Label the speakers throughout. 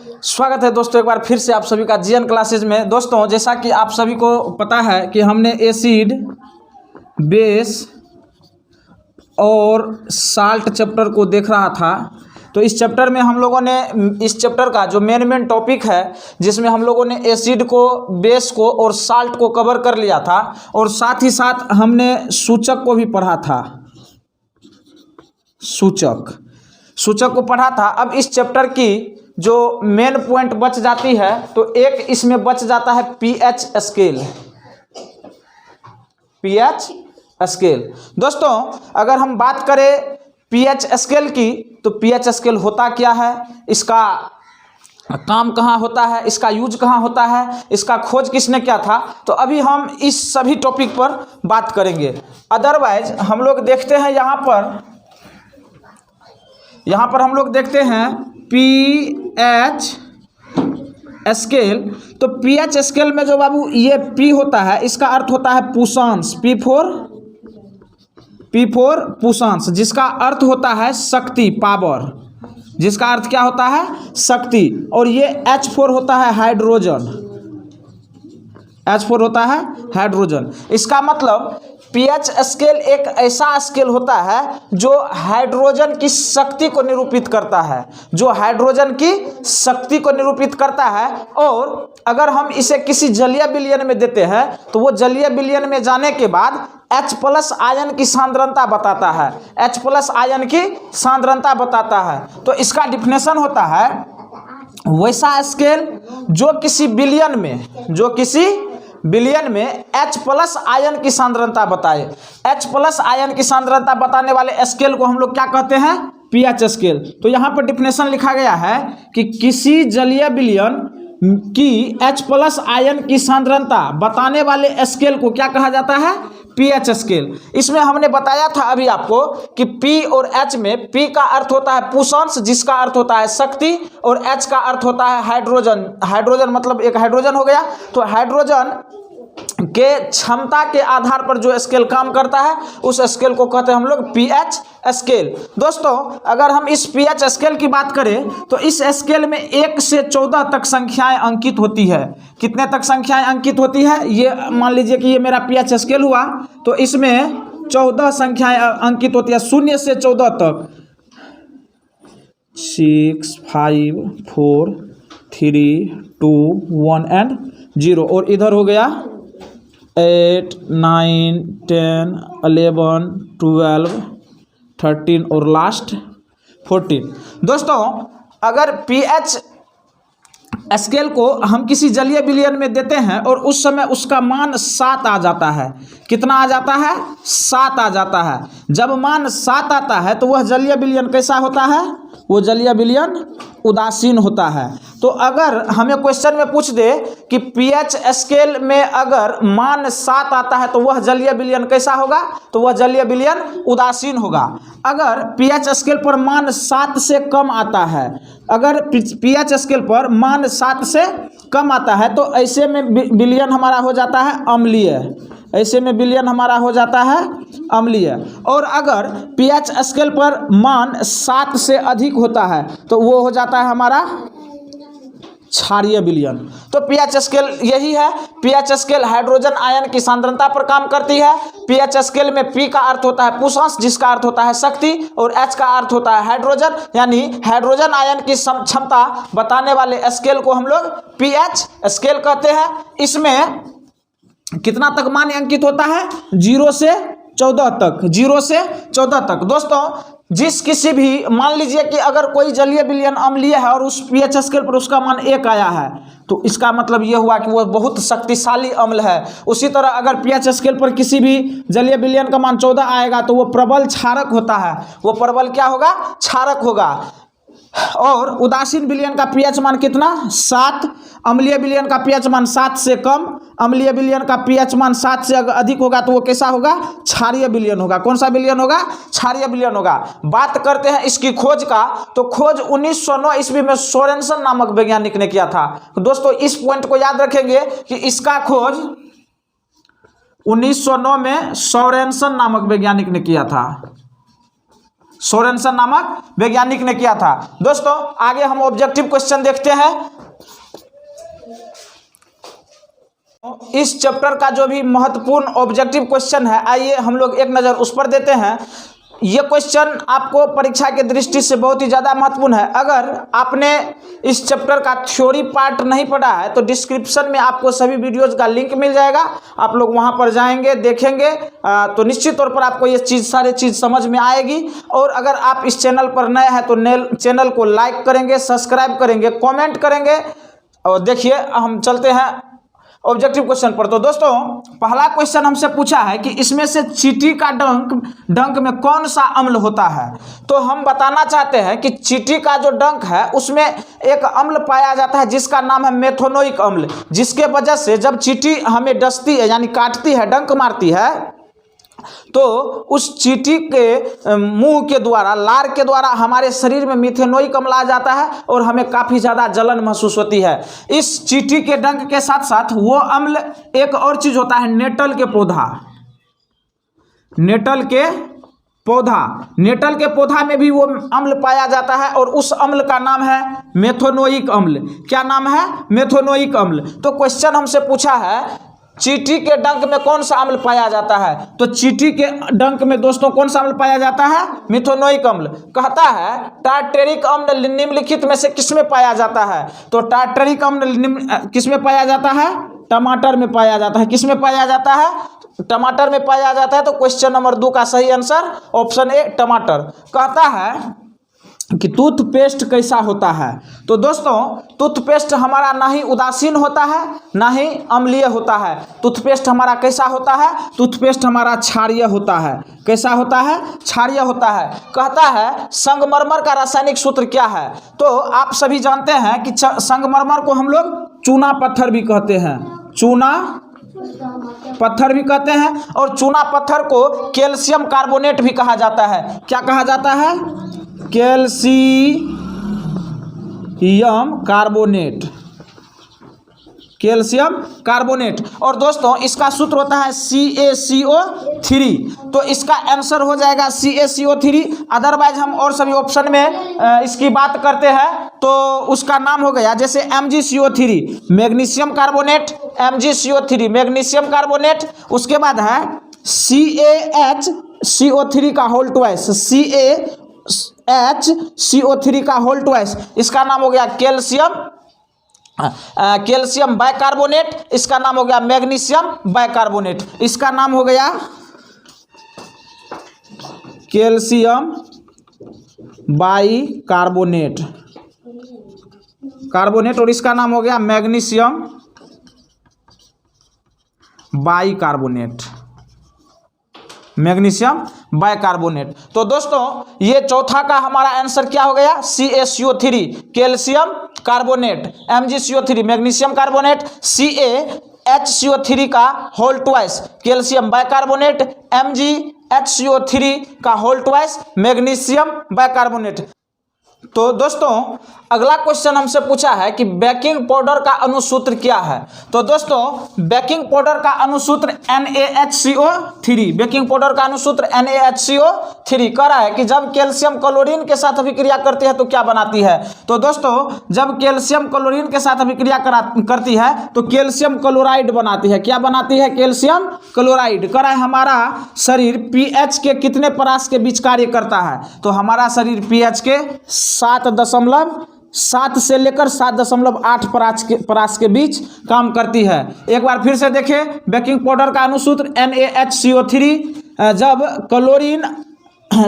Speaker 1: स्वागत है दोस्तों एक बार फिर से आप सभी का जीएन क्लासेज में। दोस्तों जैसा कि आप सभी को पता है कि हमने एसिड, बेस और साल्ट चैप्टर को देख रहा था। तो इस चैप्टर में हम लोगों ने इस चैप्टर का जो मेन टॉपिक है जिसमें हम लोगों ने एसिड को, बेस को और साल्ट को कवर कर लिया था और साथ ही साथ हमने सूचक को भी पढ़ा था। सूचक को पढ़ा था। अब इस चैप्टर की जो मेन पॉइंट बच जाती है तो एक इसमें बच जाता है पीएच स्केल। दोस्तों अगर हम बात करें पीएच स्केल की तो पीएच स्केल होता क्या है, इसका काम कहाँ होता है, इसका यूज कहाँ होता है, इसका खोज किसने किया था, तो अभी हम इस सभी टॉपिक पर बात करेंगे। अदरवाइज हम लोग देखते हैं यहाँ पर हम लोग देखते हैं पीएच स्केल। तो पीएच स्केल में जो बाबू ये पी होता है इसका अर्थ होता है पुशांश, पी फोर पुशांश, जिसका अर्थ होता है शक्ति, पावर, जिसका अर्थ क्या होता है शक्ति। और ये H4 होता है हाइड्रोजन। इसका मतलब पीएच स्केल एक ऐसा स्केल होता है जो हाइड्रोजन की शक्ति को निरूपित करता है, और अगर हम इसे किसी जलीय विलयन में देते हैं तो वो जलीय विलयन में जाने के बाद H+ आयन की सांद्रता बताता है। तो इसका डिफिनेशन होता है वैसा स्केल जो किसी विलयन में H+ आयन की सांद्रता बताए। H+ आयन की सांद्रता बताने वाले स्केल को हम लोग क्या कहते हैं, पीएच स्केल। तो यहाँ पर डिफिनेशन लिखा गया है कि किसी जलीय विलयन की H+ आयन की सांद्रता बताने वाले स्केल को क्या कहा जाता है, पीएच स्केल। इसमें हमने बताया था अभी आपको कि P और H में P का अर्थ होता है पुशांश, जिसका अर्थ होता है शक्ति, और H का अर्थ होता है हाइड्रोजन मतलब एक हाइड्रोजन हो गया। तो हाइड्रोजन के क्षमता के आधार पर जो स्केल काम करता है उस स्केल को कहते हैं हम लोग पीएच स्केल। दोस्तों अगर हम इस पीएच स्केल की बात करें तो इस स्केल में 1 से 14 तक संख्याएं अंकित होती है। कितने तक संख्याएं अंकित होती है, ये मान लीजिए कि ये मेरा पीएच स्केल हुआ तो इसमें 14 संख्याएं अंकित होती है, 0 से 14 तक। 6, 5, 4, 3, 2, 1 एंड 0। और इधर हो गया 8, 9, 10, 11, 12, 13 और लास्ट 14। दोस्तों अगर पीएच स्केल को हम किसी जलीय विलयन में देते हैं और उस समय उसका मान 7 आ जाता है, कितना आ जाता है, 7 आ जाता है। जब मान 7 आता है तो वह जलीय विलयन कैसा होता है, वो जलीय विलयन उदासीन होता है। तो अगर हमें क्वेश्चन में पूछ दे कि पीएच स्केल में अगर मान 7 आता है तो वह जलीय विलयन कैसा होगा, तो वह जलीय विलयन उदासीन होगा। अगर पीएच स्केल पर मान 7 से कम आता है, अगर पीएच स्केल पर मान 7 से कम आता है तो ऐसे में विलयन हमारा हो जाता है अम्लीय। और अगर पीएच स्केल पर मान 7 से अधिक होता है तो वो हो जाता है हमारा क्षारीय विलयन। तो पीएच स्केल यही है। पीएच स्केल हाइड्रोजन आयन की सांद्रता पर काम करती है। पीएच स्केल में P का अर्थ होता है पुशांश, जिसका अर्थ होता है शक्ति, और H का अर्थ होता है हाइड्रोजन, यानी हाइड्रोजन आयन की क्षमता बताने वाले स्केल को हम लोग पीएच स्केल कहते हैं। इसमें कितना तक मान अंकित होता है, 0 से 14 तक। दोस्तों जिस किसी भी, मान लीजिए कि अगर कोई जलीय विलयन अम्लीय है और उस पीएच स्केल पर उसका मान 1 आया है तो इसका मतलब ये हुआ कि वो बहुत शक्तिशाली अम्ल है। उसी तरह अगर पीएच स्केल पर किसी भी जलीय विलयन का मान 14 आएगा तो वो प्रबल क्षारक होता है, वो प्रबल क्या होगा, क्षारक होगा। और उदासीन विलयन का पीएच मान कितना, 7। अम्लीय विलयन का पीएच मान 7 से कम, अम्लीय विलयन का पीएच मान 7 से अगर अधिक होगा तो वो कैसा होगा, क्षारीय विलयन होगा। कौन सा विलयन होगा, क्षारीय विलयन होगा। बात करते हैं इसकी खोज का, तो खोज 1909 ईस्वी में सोरेनसन नामक वैज्ञानिक ने किया था। दोस्तों इस पॉइंट को याद रखेंगे कि इसका खोज 1909 में सोरेनसन नामक वैज्ञानिक ने किया था। सोरेनसन नामक वैज्ञानिक ने किया था। दोस्तों आगे हम ऑब्जेक्टिव क्वेश्चन देखते हैं। इस चैप्टर का जो भी महत्वपूर्ण ऑब्जेक्टिव क्वेश्चन है, आइए हम लोग एक नज़र उस पर देते हैं। ये क्वेश्चन आपको परीक्षा के दृष्टि से बहुत ही ज़्यादा महत्वपूर्ण है। अगर आपने इस चैप्टर का थ्योरी पार्ट नहीं पढ़ा है तो डिस्क्रिप्शन में आपको सभी वीडियोज़ का लिंक मिल जाएगा, आप लोग वहां पर जाएंगे, देखेंगे तो निश्चित तौर पर आपको ये सारी चीज़ समझ में आएगी। और अगर आप इस चैनल पर नए हैं तो चैनल को लाइक करेंगे, सब्सक्राइब करेंगे, कॉमेंट करेंगे। और देखिए हम चलते हैं ऑब्जेक्टिव क्वेश्चन पर। तो दोस्तों पहला क्वेश्चन हमसे पूछा है कि इसमें से चींटी का डंक में कौन सा अम्ल होता है। तो हम बताना चाहते हैं कि चींटी का जो डंक है उसमें एक अम्ल पाया जाता है जिसका नाम है मेथोनोइक अम्ल, जिसके वजह से जब चींटी हमें डसती है यानी काटती है, डंक मारती है, तो उस चींटी के मुंह के द्वारा, लार के द्वारा हमारे शरीर में मिथेनोइक अम्ल आ जाता है और हमें काफ़ी ज़्यादा जलन महसूस होती है। इस चींटी के डंक के साथ साथ वो अम्ल एक और चीज़ होता है, नेटल के पौधा। नेटल के पौधा में भी वो अम्ल पाया जाता है और उस अम्ल का नाम है मेथोनोइक अम्ल। क्या नाम है? मेथोनोइक अम्ल। तो क्वेश्चन हमसे पूछा है चींटी के डंक में कौन सा अम्ल पाया जाता है। तो चींटी के डंक में दोस्तों कौन सा अम्ल पाया जाता है? मिथेनोइक अम्ल। कहता है टार्टेरिक अम्ल निम्नलिखित में से किसमें पाया जाता है। तो टार्टेरिक अम्ल किसमें पाया जाता है? टमाटर में पाया जाता है। किसमें पाया जाता है? टमाटर में पाया जाता है। तो क्वेश्चन नंबर 2 का सही आंसर ऑप्शन ए टमाटर। कहता है कि टूथपेस्ट कैसा होता है। तो दोस्तों टूथपेस्ट हमारा ना ही उदासीन होता है ना ही अम्लीय होता है। टूथपेस्ट हमारा कैसा होता है? टूथपेस्ट हमारा क्षारीय होता है। कैसा होता है? क्षारीय होता है। कहता है संगमरमर का रासायनिक सूत्र क्या है। तो आप सभी जानते हैं कि संगमरमर को हम लोग चूना पत्थर भी कहते हैं, चूना पत्थर भी कहते हैं, और चूना पत्थर को कैल्शियम कार्बोनेट भी कहा जाता है। क्या कहा जाता है? Calcium carbonate, calcium carbonate. और दोस्तों इसका सूत्र होता है CaCO3। तो इसका आंसर हो जाएगा CaCO3। अदरवाइज हम और सभी ऑप्शन में इसकी बात करते हैं तो उसका नाम हो गया जैसे MgCO3 magnesium carbonate, MgCO3 magnesium carbonate. उसके बाद है CaHCO3 का होल ट्वाइस, CaHCO3 का होल ट्वाइस। इसका नाम हो गया कैल्शियम बाइकार्बोनेट। इसका नाम हो गया मैग्नीशियम बाइकार्बोनेट। इसका नाम हो गया कैल्शियम बाइकार्बोनेट और इसका नाम हो गया मैग्नीशियम बाइकार्बोनेट, मैग्नीशियम बाइकार्बोनेट। तो दोस्तों ये चौथा का हमारा आंसर क्या हो गया? CaCO3 calcium carbonate, MgCO3 magnesium carbonate, CaHCO3 का whole twice calcium bicarbonate, MgHCO3 का होल ट्वाइस मैग्नीशियम बाइकार्बोनेट। तो दोस्तों अगला क्वेश्चन हमसे पूछा है कि बेकिंग पाउडर का अनुसूत्र क्या है। तो दोस्तों बेकिंग पाउडर का अनुसूत्र NaHCO3, बेकिंग पाउडर का अनुसूत्र NaHCO3 कह रहा है कि जब कैल्शियम क्लोरीन के साथ अभिक्रिया करती है तो क्या बनाती है। तो दोस्तों जब कैल्शियम क्लोरीन के साथ अभिक्रिया करती है तो कैल्शियम क्लोराइड बनाती है। क्या बनाती है? Calcium chloride. कह रहा है हमारा शरीर pH के कितने परास के बीच कार्य करता है। तो हमारा शरीर pH के 7 से लेकर 7.8 परास के बीच काम करती है। एक बार फिर से देखें बेकिंग पाउडर का अनुसूत्र NaHCO3।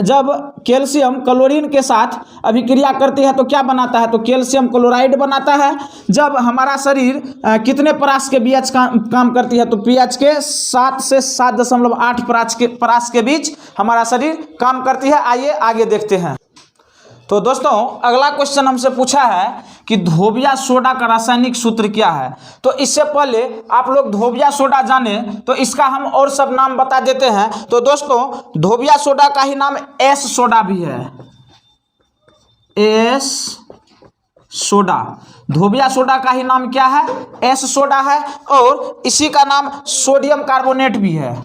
Speaker 1: जब कैल्शियम क्लोरीन के साथ अभिक्रिया करती है तो क्या बनाता है? तो कैल्शियम क्लोराइड बनाता है। जब हमारा शरीर कितने परास के बीच काम करती है? तो pH के 7 से 7.8 परास के बीच हमारा शरीर काम करती है। आइए आगे देखते हैं। तो दोस्तों अगला क्वेश्चन हमसे पूछा है कि धोबिया सोडा का रासायनिक सूत्र क्या है। तो इससे पहले आप लोग धोबिया सोडा जाने तो इसका हम और सब नाम बता देते हैं। तो दोस्तों धोबिया सोडा का ही नाम एस सोडा भी है, एस सोडा। धोबिया सोडा का ही नाम क्या है? एस सोडा है। और इसी का नाम सोडियम कार्बोनेट भी है,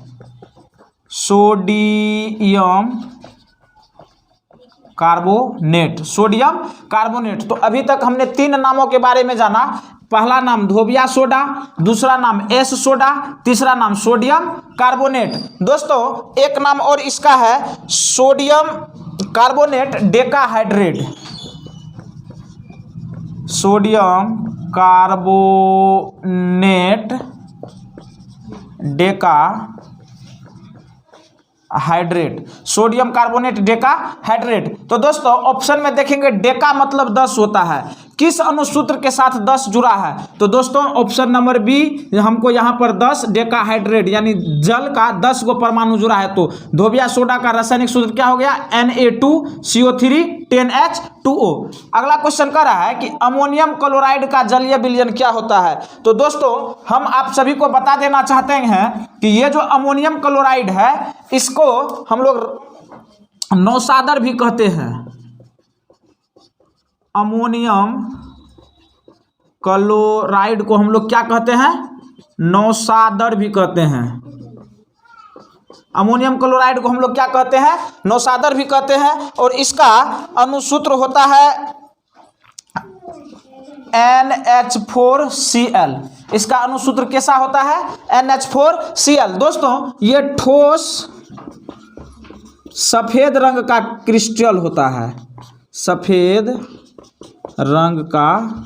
Speaker 1: सोडियम कार्बोनेट, सोडियम कार्बोनेट। तो अभी तक हमने 3 नामों के बारे में जाना। पहला नाम धोबिया सोडा, दूसरा नाम एस सोडा, तीसरा नाम सोडियम कार्बोनेट। दोस्तों एक नाम और इसका है sodium carbonate decahydrate, sodium carbonate decahydrate, sodium carbonate decahydrate. तो दोस्तों ऑप्शन में देखेंगे डेका मतलब 10 होता है, किस अनुसूत्र के साथ 10 जुड़ा है? तो दोस्तों ऑप्शन नंबर बी, हमको यहाँ पर 10 डेकाहाइड्रेट यानी जल का 10 गो परमाणु जुड़ा है। तो धोबिया सोडा का रासायनिक सूत्र क्या हो गया? Na2CO3 10H2O। अगला क्वेश्चन कह रहा है कि अमोनियम क्लोराइड का जलीय विलयन क्या होता है? तो दोस्तों हम आप सभी को बता देना चाहते हैं कि ये जो अमोनियम क्लोराइड है इसको हम लोग नौसादर भी कहते हैं। अमोनियम क्लोराइड को हम लोग क्या कहते हैं? नौसादर भी कहते हैं। अमोनियम क्लोराइड को हम लोग क्या कहते हैं? नौसादर भी कहते हैं। और इसका अनुसूत्र होता है NH4Cl। इसका अनुसूत्र कैसा होता है? NH4Cl। दोस्तों ये ठोस सफेद रंग का क्रिस्टल होता है, सफेद रंग का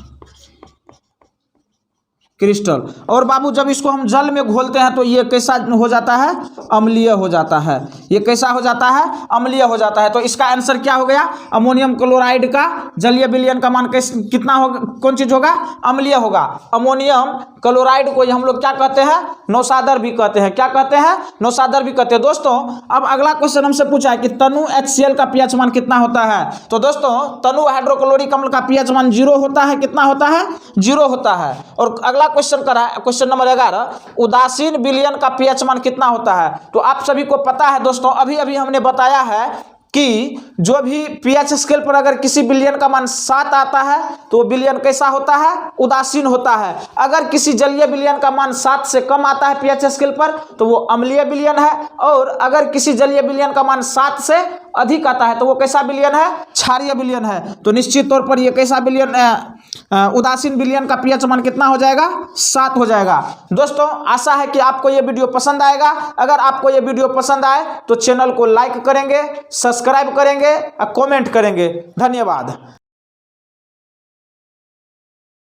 Speaker 1: क्रिस्टल। और बाबू जब इसको हम जल में घोलते हैं तो ये कैसा हो जाता है? अम्लीय हो जाता है। ये कैसा हो जाता है? अम्लीय हो जाता है। तो इसका आंसर क्या हो गया? अमोनियम क्लोराइड का जलीय विलयन का मान कितना होगा? कौन चीज होगा? अम्लीय होगा। अमोनियम क्लोराइड को हम लोग क्या कहते हैं? नौसादर भी कहते हैं। क्या कहते हैं? नौसादर भी कहते हैं। दोस्तों अब अगला क्वेश्चन हमसे पूछा है कि तनु HCl का pH मान कितना होता है? तो दोस्तों तनु हाइड्रोक्लोरिक अम्ल का pH मान 0 होता है। कितना होता है? 0 होता है। और अगला क्वेश्चन करा है क्वेश्चन नंबर 11, उदासीन विलयन का pH मान कितना होता है? तो आप सभी को पता है दोस्तों, अभी अभी हमने बताया है कि जो भी pH स्केल पर अगर किसी विलयन का मान 7 आता है तो वो विलयन कैसा होता है? उदासीन होता है। अगर किसी जलीय विलयन का मान 7 से कम आता है pH स्केल पर तो वो अम्लीय विलयन है। और अगर किसी जलीय विलयन का मान 7 से अधिक आता है तो वो कैसा विलयन है? क्षारीय विलयन है। तो निश्चित तौर पर ये कैसा विलयन, उदासीन विलयन का pH मान कितना हो जाएगा? 7 हो जाएगा। दोस्तों आशा है कि आपको ये वीडियो पसंद आएगा। अगर आपको ये वीडियो पसंद आए तो चैनल को लाइक करेंगे, सब्सक्राइब करेंगे और कमेंट करेंगे। धन्यवाद।